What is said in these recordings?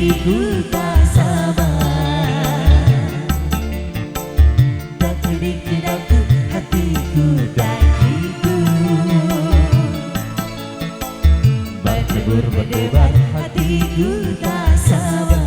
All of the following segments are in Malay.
hatiku tak sabar. Tak terikirku hatiku tak hidup. Bertebur berdebar hatiku tak sabar.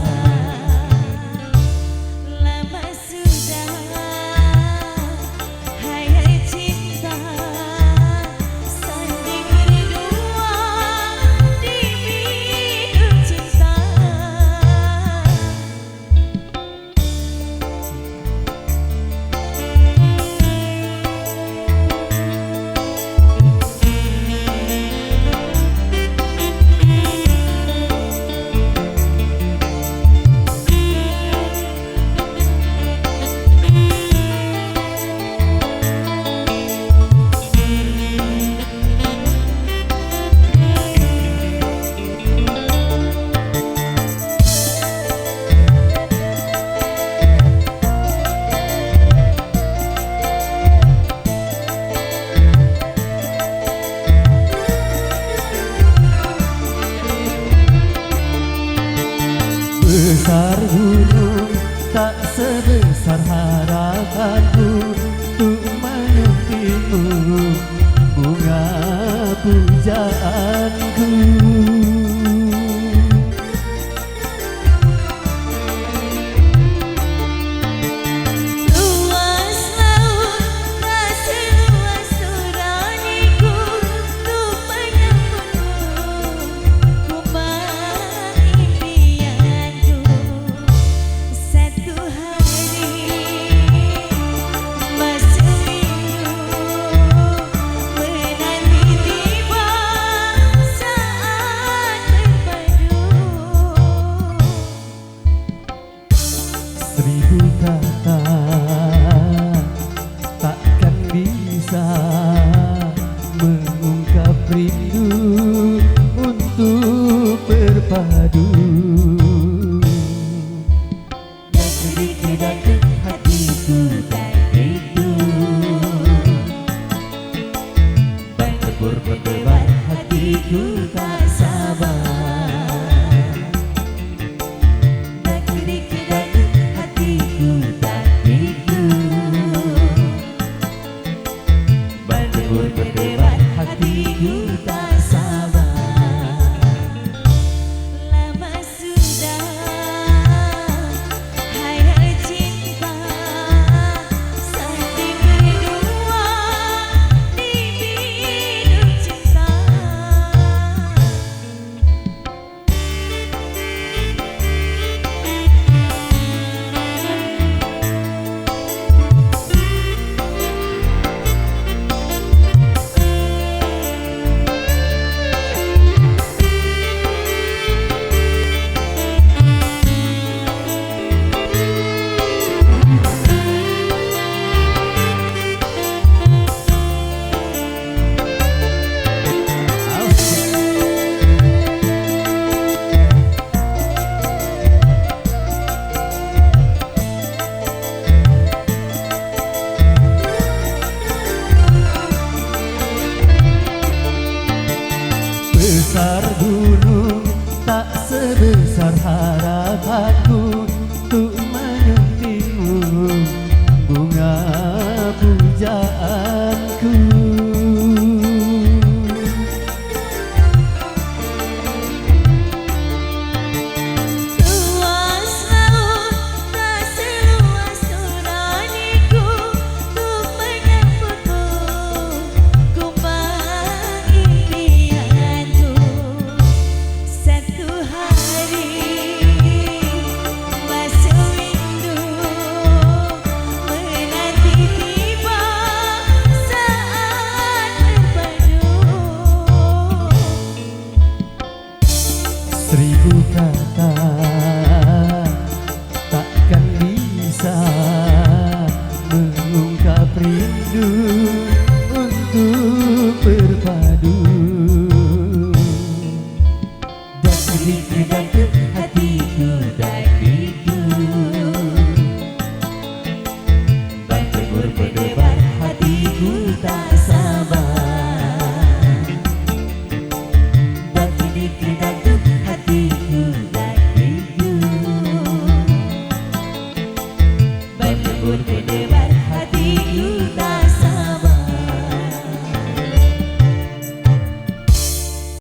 Besar gunung tak sebesar harapanku untuk menyuntikmu bunga pujaanku. Seribu kata takkan bisa mengungkap rindu untuk berpadu. Dan sedikit hatiku tak hidup. Bertebur berdebar hatiku tak sabar. Berdebar hatiku tak sabar. Lama sudah hayal cinta sanding berdua di bidung cinta. Besar gunung tak sebesar harapanku untuk menyuntikmu bunga pujaanku. Luas laut tak seluas nuraniku untuk menyambutmu kumbang impianku. Satu hari masuk rindu menanti tiba saat berpadu. Seribu kata takkan bisa mengungkap rindu